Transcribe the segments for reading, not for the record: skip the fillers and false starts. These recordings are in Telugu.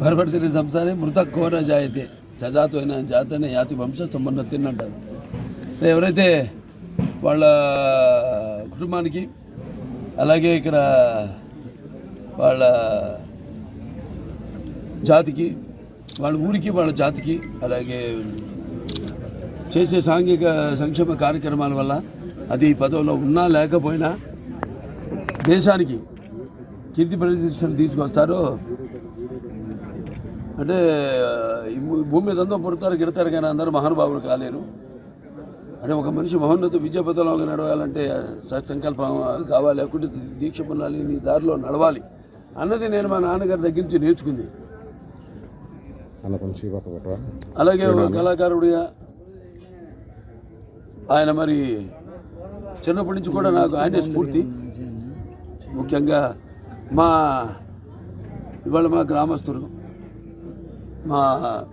భరపడితే సంసారే మృత కోర జాయితే సజాతైన జాతైన యాతి వంశ సంబంధం అంటారు. ఎవరైతే వాళ్ళ కుటుంబానికి అలాగే ఇక్కడ వాళ్ళ జాతికి వాళ్ళ ఊరికి వాళ్ళ జాతికి అలాగే చేసే సాంఘిక సంక్షేమ కార్యక్రమాల వల్ల అది పదవిలో ఉన్నా లేకపోయినా దేశానికి కీర్తి ప్రతిష్టలు తీసుకొస్తారో అంటే భూమి మీద అందరూ పుడతారు గిడతారు కానీ అందరూ మహానుభావులు కాలేరు. అంటే ఒక మనిషి మహోన్నత విద్యాపథంలో నడవాలంటే సత్సంకల్పం కావాలి, లేకుంటే దీక్ష పొందాలి, నీ దారిలో నడవాలి అన్నది నేను మా నాన్నగారి దగ్గర నుంచి నేర్చుకుంది. అలాగే ఒక కళాకారుడిగా ఆయన మరి చిన్నప్పటి నుంచి కూడా నాకు ఆయనే స్ఫూర్తి. ముఖ్యంగా ఇవాళ మా గ్రామస్తులు, మా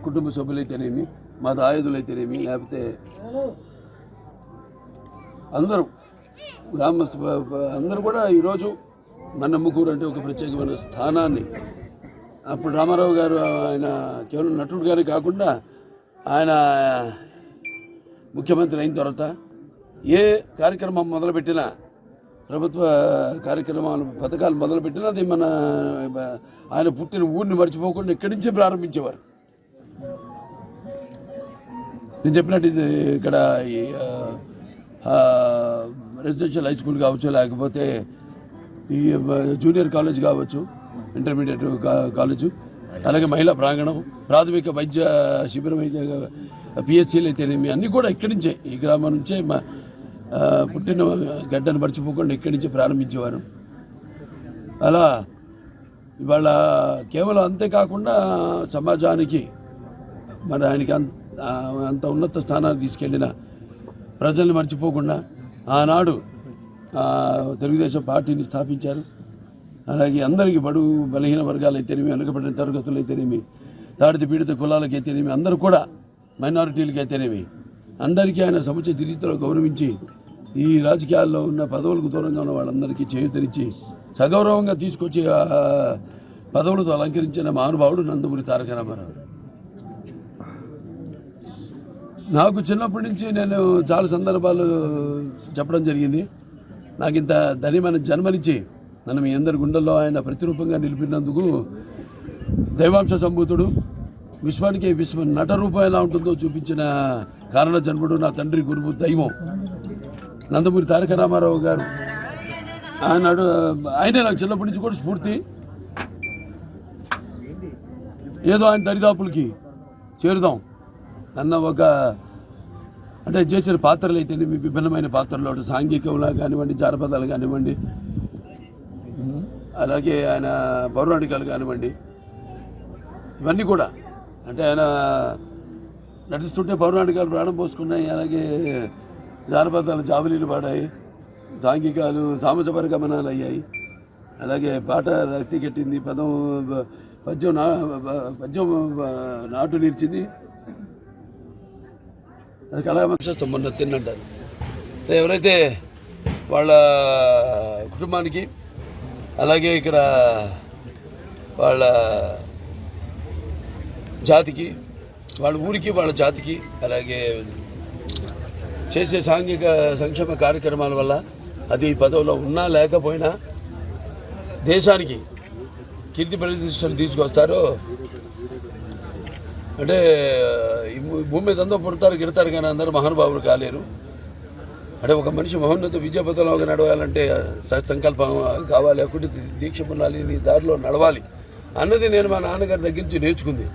కుటుంబ సభ్యులైతేనేమి, మా దాయుదులైతేనేమి, లేకపోతే అందరూ గ్రామస్తు అందరూ కూడా ఈరోజు నన్నమ్మకూరు అంటే ఒక ప్రత్యేకమైన స్థానాన్ని, అప్పుడు రామారావు గారు ఆయన కేవలం నటుడుగానే కాకుండా ఆయన ముఖ్యమంత్రి అయిన తర్వాత ఏ కార్యక్రమం మొదలుపెట్టినా, ప్రభుత్వ కార్యక్రమాలు పథకాలు మొదలుపెట్టినా అది ఆయన పుట్టిన ఊరిని మర్చిపోకుండా ఇక్కడి నుంచే ప్రారంభించేవారు. నేను చెప్పినట్టు ఇది ఇక్కడ రెసిడెన్షియల్ హై స్కూల్ కావచ్చు, లేకపోతే ఈ జూనియర్ కాలేజ్ కావచ్చు, ఇంటర్మీడియట్ కాలేజు, అలాగే మహిళా ప్రాంగణం, ప్రాథమిక వైద్య శిబిరం అయితే పిహెచ్సీలు అయితేనేమి అన్నీ కూడా ఇక్కడి నుంచే, ఈ గ్రామం నుంచే పుట్టిన గడ్డను మర్చిపోకుండా ఇక్కడి నుంచే ప్రారంభించేవారు. అలా ఇవాళ కేవలం అంతేకాకుండా సమాజానికి మరి ఆయనకి అంత ఉన్నత స్థానాన్ని తీసుకెళ్ళిన ప్రజల్ని మర్చిపోకుండా ఆనాడు తెలుగుదేశం పార్టీని స్థాపించారు. అలాగే అందరికీ బడుగు బలహీన వర్గాలు అయితేనేమి, వెనుకబడిన తరగతులు అయితేనేమి, తాడిత పీడిత కులాలకు అయితేనేమి, అందరూ కూడా మైనారిటీలకు అయితేనేమి అందరికీ ఆయన సముచిత రీతిలో గౌరవించి ఈ రాజకీయాల్లో ఉన్న పదవులకు దూరంగా ఉన్న వాళ్ళందరికీ చేయూతనిచ్చి సగౌరవంగా తీసుకొచ్చి పదవులతో అలంకరించిన మహానుభావుడు నందమూరి తారక రామారావు. నాకు చిన్నప్పటి నుంచి నేను చాలా సందర్భాలు చెప్పడం జరిగింది. నాకు ఇంత ధన్యమైన జన్మనిచ్చి నన్ను మీ అందరి గుండెల్లో ఆయన ప్రతిరూపంగా నిలిపినందుకు దైవాంశ సంభూతుడు, విశ్వానికి విశ్వ నట రూపం ఎలా ఉంటుందో చూపించిన కారణ జన్ముడు, నా తండ్రి గురువు దైవం నందమూరి తారక రామారావు గారు. ఆయనే నాకు చిన్నప్పటి నుంచి కూడా స్ఫూర్తి. ఏదో ఆయన దరిదాపులకి చేరుదాం అన్న ఒక అంటే చేసిన పాత్రలు అయితే విభిన్నమైన పాత్రలు, సాంఘికంలా కానివ్వండి, జానపదాలు కానివ్వండి, అలాగే ఆయన పౌరాణికాలు కానివ్వండి, ఇవన్నీ కూడా అంటే ఆయన నటిస్తుంటే పౌరాణికాలు ప్రాణం పోసుకున్నాయి. అలాగే జానపదాలు జాబలీలు పాడాయి, సాంఘికాలు సామజపర గమనాలు అయ్యాయి. అలాగే పాట రక్తి కట్టింది, పద్యం నాటు నిలిచింది. అది కళావంశ సంబంధం తిన్నంటారు. ఎవరైతే వాళ్ళ కుటుంబానికి అలాగే ఇక్కడ వాళ్ళ జాతికి, వాళ్ళ ఊరికి వాళ్ళ జాతికి అలాగే చేసే సాంఘిక సంక్షేమ కార్యక్రమాల వల్ల అది పదవిలో ఉన్నా లేకపోయినా దేశానికి కీర్తి ప్రతిష్టలు తీసుకొస్తారో అంటే భూమి మీద అందరూ పుడతారు గిడతారు కానీ అందరూ మహానుభావులు కాలేరు. అంటే ఒక మనిషి మహోన్నత విద్యాపథంలో నడవాలంటే సత్సంకల్పం కావాలి, లేకుంటే దీక్ష పొందాలి, నీ దారిలో నడవాలి అన్నది నేను మా నాన్నగారి దగ్గర నుంచి నేర్చుకుంది.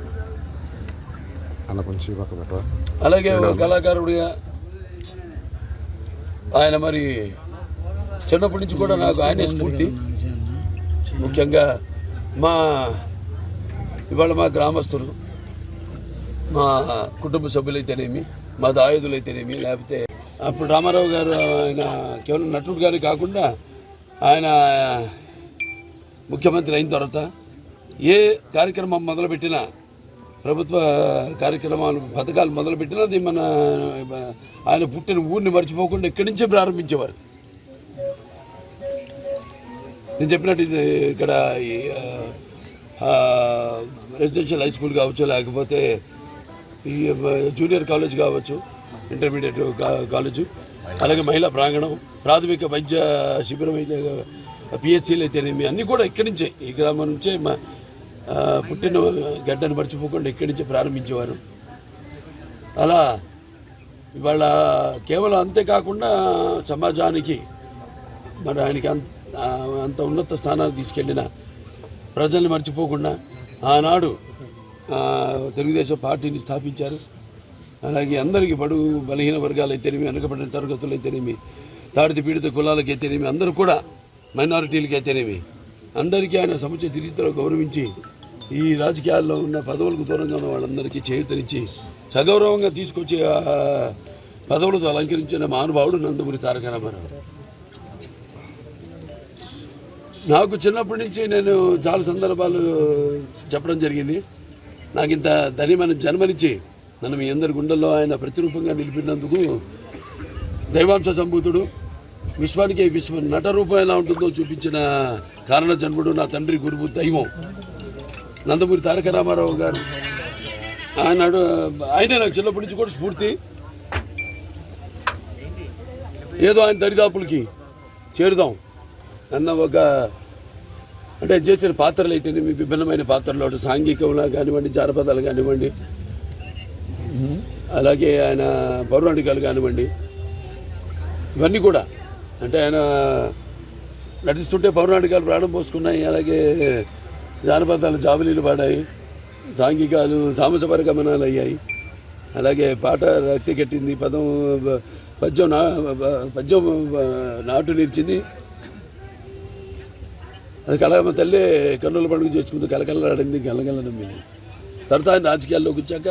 అలాగే ఒక కళాకారుడిగా ఆయన మరి చిన్నప్పటి నుంచి కూడా నాకు ఆయనే స్ఫూర్తి. ముఖ్యంగా ఇవాళ మా గ్రామస్తులు, మా కుటుంబ సభ్యులైతేనేమి, మా దాయుదులైతేనేమి, లేకపోతే అప్పుడు రామారావు గారు ఆయన కేవలం నటుడుగానే కాకుండా ఆయన ముఖ్యమంత్రి అయిన తర్వాత ఏ కార్యక్రమం మొదలుపెట్టినా, ప్రభుత్వ కార్యక్రమాలు పథకాలు మొదలుపెట్టినా అది ఆయన పుట్టిన ఊరిని మర్చిపోకుండా ఇక్కడి నుంచే ప్రారంభించేవారు. నేను చెప్పినట్టు ఇది ఇక్కడ రెసిడెన్షియల్ హై స్కూల్ కావచ్చు, లేకపోతే ఈ జూనియర్ కాలేజ్ కావచ్చు, ఇంటర్మీడియట్ కాలేజు, అలాగే మహిళా ప్రాంగణం, ప్రాథమిక వైద్య శిబిరం అయితే పిహెచ్సీలు అయితేనేమి అన్నీ కూడా ఇక్కడి నుంచే, ఈ గ్రామం నుంచే మా పుట్టిన గడ్డను మర్చిపోకుండా ఇక్కడి నుంచే ప్రారంభించేవారు. అలా ఇవాళ కేవలం అంతేకాకుండా సమాజానికి మరి ఆయనకి అంత ఉన్నత స్థానాన్ని తీసుకెళ్ళిన ప్రజల్ని మర్చిపోకుండా ఆనాడు తెలుగుదేశం పార్టీని స్థాపించారు. అలాగే అందరికీ బడుగు బలహీన వర్గాలు అయితేనేమి, వెనుకబడిన తరగతులు అయితేనేమి, తాడిత పీడిత కులాలకి అయితేనేమి, అందరూ కూడా మైనారిటీలకి అయితేనేమి అందరికీ ఆయన సముచిత రీతిలో గౌరవించి ఈ రాజకీయాల్లో ఉన్న పదవులకు దూరంగా ఉన్న వాళ్ళందరికీ చేయూతనిచ్చి సగౌరవంగా తీసుకొచ్చి పదవులతో అలంకరించిన మహానుభావుడు నందమూరి తారక రామారావు. నాకు చిన్నప్పటి నుంచి నేను చాలా సందర్భాలు చెప్పడం జరిగింది. నాకు ఇంత ధన్యమైన జన్మనిచ్చి నన్ను మీ అందరి గుండెల్లో ఆయన ప్రతిరూపంగా నిలిపినందుకు దైవాంశ సంభూతుడు, విశ్వానికి విశ్వ నట రూపం ఎలా ఉంటుందో చూపించిన కారణ జన్ముడు, నా తండ్రి గురువు దైవం నందమూరి తారక రామారావు గారు. ఆయనే నాకు చిన్నప్పటి నుంచి కూడా స్ఫూర్తి. ఏదో ఆయన దరిదాపులకి చేరుదాం అన్న ఒక అంటే చేసిన పాత్రలు అయితే విభిన్నమైన పాత్రలు, సాంఘికంలా కానివ్వండి, జానపదాలు కానివ్వండి, అలాగే ఆయన పౌరాణికాలు కానివ్వండి, ఇవన్నీ కూడా అంటే ఆయన నటిస్తుంటే పౌరాణికాలు ప్రాణం పోసుకున్నాయి. అలాగే జానపదాలు జాబిలీలు పాడాయి, సాంఘికాలు సామసపర గమనాలు అయ్యాయి. అలాగే పాట రక్తి కట్టింది, పద్యం నాటు నిలిచింది. అది కలగమ్మ తల్లే కన్నుల పండుగ చేసుకుంటూ కలకలలాడింది, గలగల నమ్మింది. తర్వాత ఆయన రాజకీయాల్లోకి వచ్చాక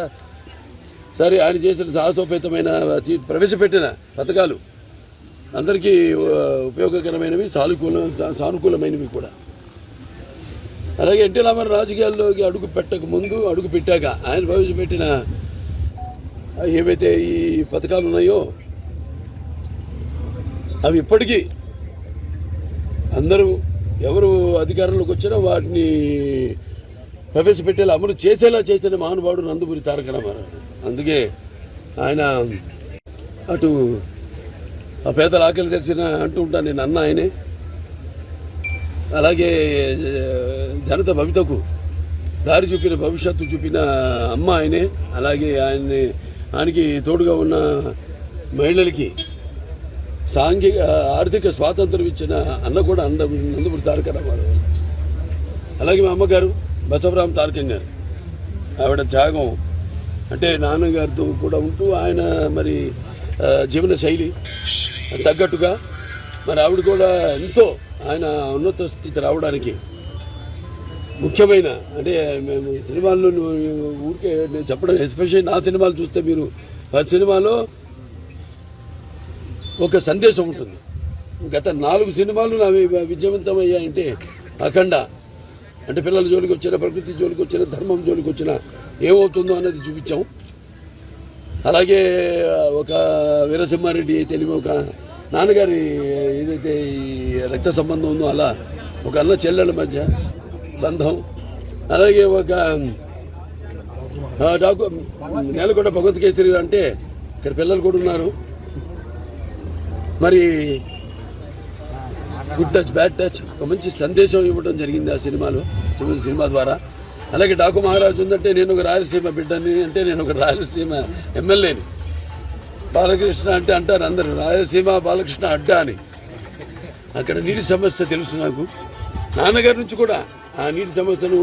సరే ఆయన చేసిన సాహసోపేతమైన ప్రవేశపెట్టిన పథకాలు అందరికీ ఉపయోగకరమైనవి, సానుకూలమైనవి కూడా. అలాగే ఎన్టీ రామారావు రాజకీయాల్లోకి అడుగు పెట్టక ముందు, అడుగు పెట్టాక ఆయన ప్రవేశపెట్టిన ఏవైతే ఈ పథకాలు ఉన్నాయో అవి ఇప్పటికీ అందరూ ఎవరు అధికారంలోకి వచ్చినా వాటిని ప్రవేశపెట్టేలా అమలు చేసేలా చేసిన మహానుభావుడు నందమూరి తారక రామారావు. అందుకే ఆయన అటు ఆ పేదల ఆకలి తెరిచిన అంటూ ఉంటాను నేను, అన్న ఆయనే. అలాగే జనత భవితకు దారి చూపిన, భవిష్యత్తు చూపిన అమ్మ ఆయనే. అలాగే ఆయనకి తోడుగా ఉన్న మహిళలకి ఆర్థిక స్వాతంత్రం ఇచ్చిన అన్న కూడా నందమూరి తారక రామారావు. అలాగే మా అమ్మగారు బసవరామ తారకం గారు, ఆవిడ త్యాగం అంటే నాన్నగారితో కూడా ఉంటూ ఆయన మరి జీవన శైలి తగ్గట్టుగా మరి ఆవిడ కూడా ఎంతో ఆయన ఉన్నత స్థితి రావడానికి ముఖ్యమైన అంటే మేము సినిమాల్లో ఊరికే నేను చెప్పడం, ఎస్పెషల్లీ నా సినిమాలు చూస్తే మీరు ఆ సినిమాలో ఒక సందేశం ఉంటుంది. గత 4 సినిమాలు నా విజయవంతమయ్యాయంటే అఖండ అంటే పిల్లల జోలికి వచ్చిన, ప్రకృతి జోలికి వచ్చిన, ధర్మం జోలికి వచ్చిన ఏమవుతుందో అనేది చూపించాం. అలాగే ఒక వీరసింహారెడ్డి తెలివి, ఒక నాన్నగారి ఏదైతే ఈ రక్త సంబంధం ఉందో అలా ఒక అన్న చెల్లెళ్ళ మధ్య బంధం. అలాగే ఒక నేలకొండ భగవత్ కేసరి అంటే ఇక్కడ పిల్లలు కూడా ఉన్నారు. మరి గుడ్ టచ్, బ్యాడ్ టచ్ ఒక మంచి సందేశం ఇవ్వడం జరిగింది ఆ సినిమా ద్వారా. అలాగే డాకు మహారాజు ఉందంటే నేను ఒక రాయలసీమ బిడ్డని, అంటే నేను ఒక రాయలసీమ ఎమ్మెల్యేని. బాలకృష్ణ అంటే అంటారు అందరూ రాయలసీమ బాలకృష్ణ అడ్డా అని. అక్కడ నీటి సమస్య తెలుసు నాకు. నాన్నగారి నుంచి కూడా ఆ నీటి సమస్యను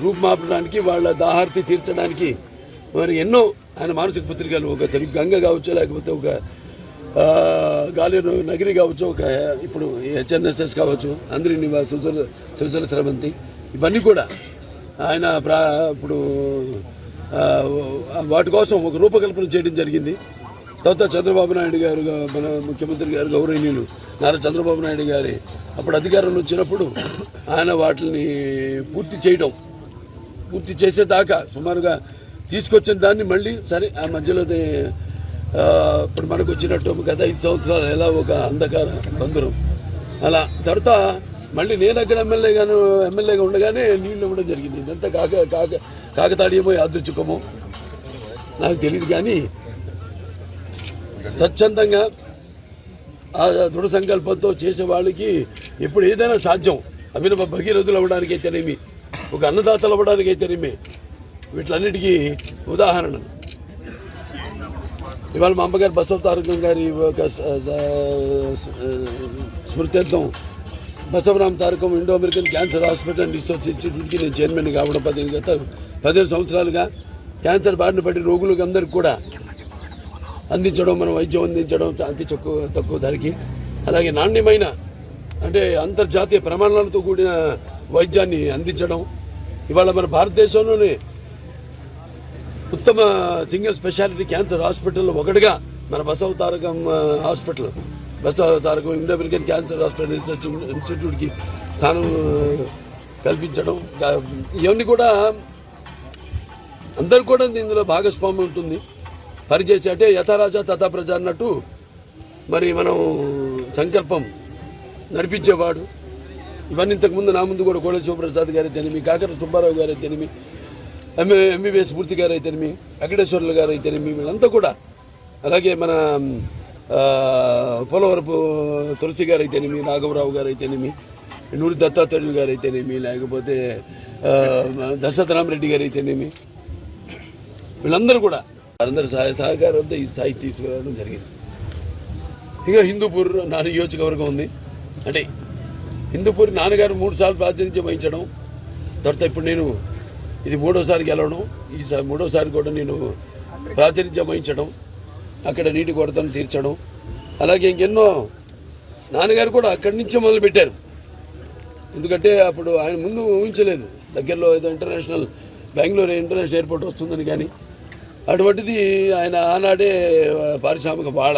రూపుమాపడానికి, వాళ్ళ దాహార్తి తీర్చడానికి మరి ఎన్నో ఆయన మానసిక పత్రికలు, ఒక తెలుగు గంగ కావచ్చు, లేకపోతే ఒక గాలి నగిరి కావచ్చు, ఒక ఇప్పుడు హెచ్ఎన్ఎస్ఎస్ కావచ్చు, అందరి నివాస సృజల స్రవంతి, ఇవన్నీ కూడా ఆయన ఇప్పుడు వాటి కోసం ఒక రూపకల్పన చేయడం జరిగింది. తర్వాత చంద్రబాబు నాయుడు గారు, మన ముఖ్యమంత్రి గారు గౌరవనీయులు నారా చంద్రబాబు నాయుడు గారి అప్పుడు అధికారంలో వచ్చినప్పుడు ఆయన వాటిని పూర్తి చేసేదాకా సుమారుగా తీసుకొచ్చిన దాన్ని మళ్ళీ సరే ఆ మధ్యలో ఇప్పుడు మనకు వచ్చినట్టు గత 5 సంవత్సరాలు ఎలా ఒక అంధకార బంధురం అలా. తర్వాత మళ్ళీ నేను అక్కడ ఎమ్మెల్యేగా ఉండగానే నీళ్ళు ఇవ్వడం జరిగింది. ఇదంతా కాకతాళీయమో యాదృచ్ఛికమో నాకు తెలియదు, కానీ స్వచ్ఛందంగా ఆ దృఢ సంకల్పంతో చేసే వాళ్ళకి ఎప్పుడు ఏదైనా సాధ్యం. అభినవ భగీరథులు అవ్వడానికి అయితేనేమి, ఒక అన్నదాతలు అవ్వడానికి అయితేనేమి, వీటిలన్నిటికీ ఉదాహరణ. ఇవాళ మా అమ్మగారు బసవ తారకం గారి ఒక స్మృత్యర్థం Basavaram Tarakam Indo American cancer hospital and research ఇన్స్టిట్యూట్కి నేను చైర్మన్ కావడం 15 సంవత్సరాలుగా క్యాన్సర్ బారిన పడిన రోగులకు అందరికీ కూడా అందించడం, మనం వైద్యం అందించడం అతి తక్కువ ధరకి, అలాగే నాణ్యమైన అంటే అంతర్జాతీయ ప్రమాణాలతో కూడిన వైద్యాన్ని అందించడం. ఇవాళ మన భారతదేశంలోనే ఉత్తమ సింగిల్ స్పెషాలిటీ క్యాన్సర్ హాస్పిటల్లో ఒకటిగా మన Basava Tarakam hospital, Basava Tarakam Indo American cancer hospital research ఇన్స్టిట్యూట్కి స్థానం కల్పించడం, ఇవన్నీ కూడా అందరు కూడా ఇందులో భాగస్వామ్యం ఉంటుంది. పనిచేసి అంటే యథారాజా తథా ప్రజ అన్నట్టు మరి మనం సంకల్పం నడిపించేవాడు. ఇవన్నీ ఇంతకుముందు నా ముందు కూడా కోడెల శివప్రసాద్ గారు అయితేనేమి, కాకర సుబ్బారావు గారు అయితేనేమి, ఎంబీబీఎస్ మూర్తి గారు అయితేనేమి, వెంకటేశ్వర్లు గారు అయితేనేమి, వీళ్ళంతా కూడా, అలాగే మన పోలవరపు తులసి గారు అయితేనేమి, రాఘవరావు గారు అయితేనేమి, నూరి దత్తాత్రేయులు గారు అయితేనేమి, లేకపోతే దశరథరామరెడ్డి గారు అయితేనేమి, వీళ్ళందరూ కూడా అందరి సహకారంతో ఈ స్థాయికి తీసుకురావడం జరిగింది. ఇక హిందూపూర్ నా నియోజకవర్గం ఉంది. అంటే హిందూపూర్ నాన్నగారు 3 సార్లు ప్రాతినిధ్యం వహించడం, తర్వాత ఇప్పుడు నేను ఇది 3వసారి గెలవడం, ఈసారి 3వసారి కూడా నేను ప్రాతినిధ్యం వహించడం, అక్కడ నీటి కొరతను తీర్చడం, అలాగే ఇంకెన్నో నాన్నగారు కూడా అక్కడి నుంచే మొదలుపెట్టారు. ఎందుకంటే అప్పుడు ఆయన ముందు ఊహించలేదు దగ్గరలో ఏదో బెంగళూరు ఇంటర్నేషనల్ ఎయిర్పోర్ట్ వస్తుందని, కానీ అటువంటిది ఆయన ఆనాడే పారిశ్రామిక వాడ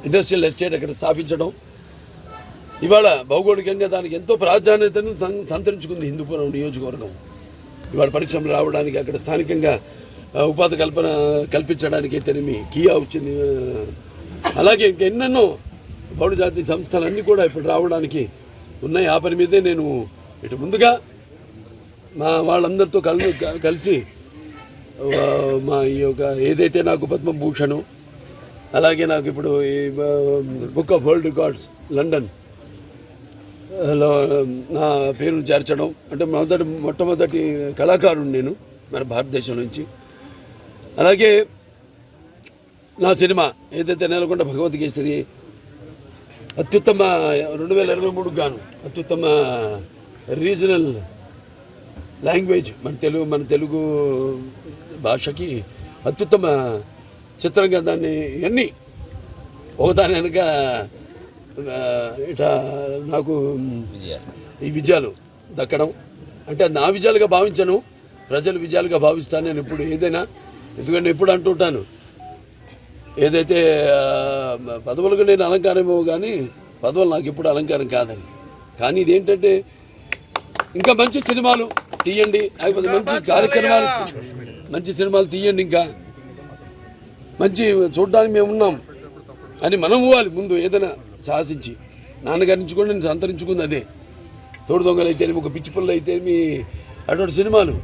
ఇండస్ట్రియల్ ఎస్టేట్ అక్కడ స్థాపించడం, ఇవాళ భౌగోళికంగా దానికి ఎంతో ప్రాధాన్యతను సంతరించుకుంది హిందూపురం నియోజకవర్గం. ఇవాళ పరిశ్రమలు రావడానికి, అక్కడ స్థానికంగా ఉపాధి కల్పించడానికి అయితేనేమి కియా వచ్చింది. అలాగే ఇంకెన్నెన్నో బౌద్ధ జాతి సంస్థలన్నీ కూడా ఇప్పుడు రావడానికి ఉన్నాయి. ఆ పని మీదే నేను ఇటు ముందుగా మా వాళ్ళందరితో కలిసి మా ఈ యొక్క ఏదైతే నాకు పద్మభూషణం, అలాగే నాకు ఇప్పుడు ఈ book of world records London లో నా పేరును చేర్చడం, అంటే మొట్టమొదటి కళాకారుడు నేను మన భారతదేశం నుంచి. అలాగే నా సినిమా ఏదైతే నెలకొండ భగవద్గీశ్వరి అత్యుత్తమ 2023 గాను అత్యుత్తమ రీజనల్ లాంగ్వేజ్ మన తెలుగు భాషకి అత్యుత్తమ చిత్రంగా దాన్ని ఇవన్నీ ఒకదాని వెనుక ఇట్లా నాకు ఈ విజయాలు దక్కడం, అంటే నా విజయాలుగా భావించను, ప్రజల విజయాలుగా భావిస్తాను నేను ఇప్పుడు ఏదైనా. ఎందుకంటే ఎప్పుడు అంటుంటాను, ఏదైతే పదవులకు నేను అలంకారమేమో కానీ పదవులు నాకు ఎప్పుడు అలంకారం కాదని. కానీ ఇదేంటంటే ఇంకా మంచి సినిమాలు తీయండి, లేకపోతే మంచి కార్యక్రమాలు, మంచి సినిమాలు తీయండి, ఇంకా మంచి చూడడానికి మేము ఉన్నాం అని మనం పోవాలి ముందు. ఏదైనా సాహసించి నాన్నగారి నుంచి కూడా నేను సంతరించుకుంది అదే. తోడు దొంగలు అయితే, ఒక పిచ్చి పిల్లలు అయితే, అటువంటి సినిమాలు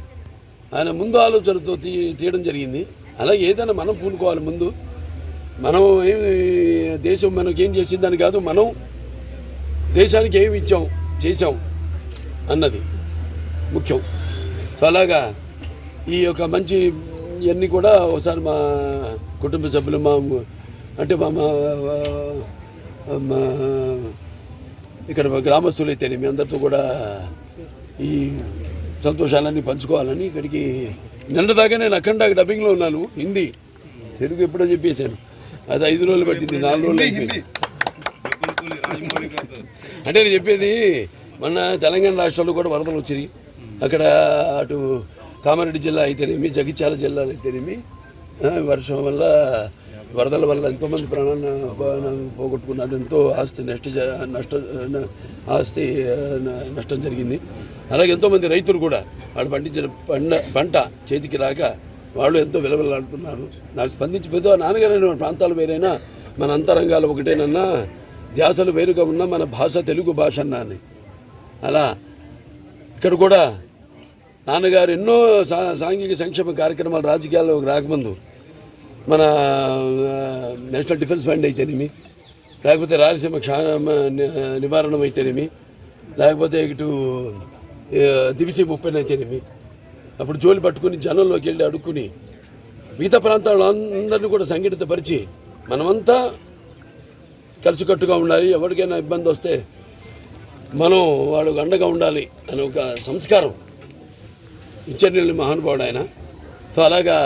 ఆయన ముందు ఆలోచనతో తీయడం జరిగింది. అలాగే ఏదైనా మనం పూనుకోవాలి ముందు. మనం దేశం మనకేం చేసిందని కాదు, మనం దేశానికి ఏమి చేసాం అన్నది ముఖ్యం. సో అలాగా ఈ యొక్క మంచి ఇవన్నీ కూడా ఒకసారి మా కుటుంబ సభ్యులు అంటే మా ఇక్కడ గ్రామస్తులు అయితే మీ అందరితో కూడా ఈ సంతోషాలన్నీ పంచుకోవాలని ఇక్కడికి నిన్నదాకా నేను అఖండ డబ్బింగ్లో ఉన్నాను. హిందీ తెలుగు ఎప్పుడో చెప్పేశాను, అది 5 రోజులు పట్టింది, 4 రోజులు అయిపోయింది. అంటే నేను చెప్పేది మొన్న తెలంగాణ రాష్ట్రంలో కూడా వరదలు వచ్చాయి. అక్కడ అటు కామారెడ్డి జిల్లా అయితేనేమి, జగిత్యాల జిల్లాలు అయితేనేమి వర్షం వల్ల వరదల వల్ల ఎంతోమంది ప్రాణాలను పోగొట్టుకున్నారు, ఎంతో ఆస్తి నష్టం జరిగింది. అలాగే ఎంతోమంది రైతులు కూడా వాళ్ళు పండించిన పంట చేతికి రాక వాళ్ళు ఎంతో విలువలాడుతున్నారు. నాకు స్పందించి పెద్ద నాన్నగారైన ప్రాంతాలు వేరైనా మన అంతరంగాలు ఒకటేనన్నా ధ్యాసలు వేరుగా ఉన్న మన భాష తెలుగు భాష అన్నాను. అలా ఇక్కడ కూడా నాన్నగారు ఎన్నో సాంఘిక సంక్షేమ కార్యక్రమాలు రాజకీయాల్లోకి రాకముందు మన నేషనల్ డిఫెన్స్ ఫండ్ అయితేనేమి, లేకపోతే రాయలసీమ నివారణం అయితేనేమి, లేకపోతే ఇటు దివిసి ముప్పై అయితేనేమి, అప్పుడు జోలి పట్టుకుని జనంలోకి వెళ్ళి అడుక్కుని మిగతా ప్రాంతాల్లో అందరినీ కూడా సంఘటితపరిచి మనమంతా కలిసికట్టుగా ఉండాలి, ఎవరికైనా ఇబ్బంది వస్తే మనం వాళ్ళకు అండగా ఉండాలి అనే ఒక సంస్కారం ఇచ్చేనీళ్ళు మహానుభావుడు ఆయన. సో అలాగా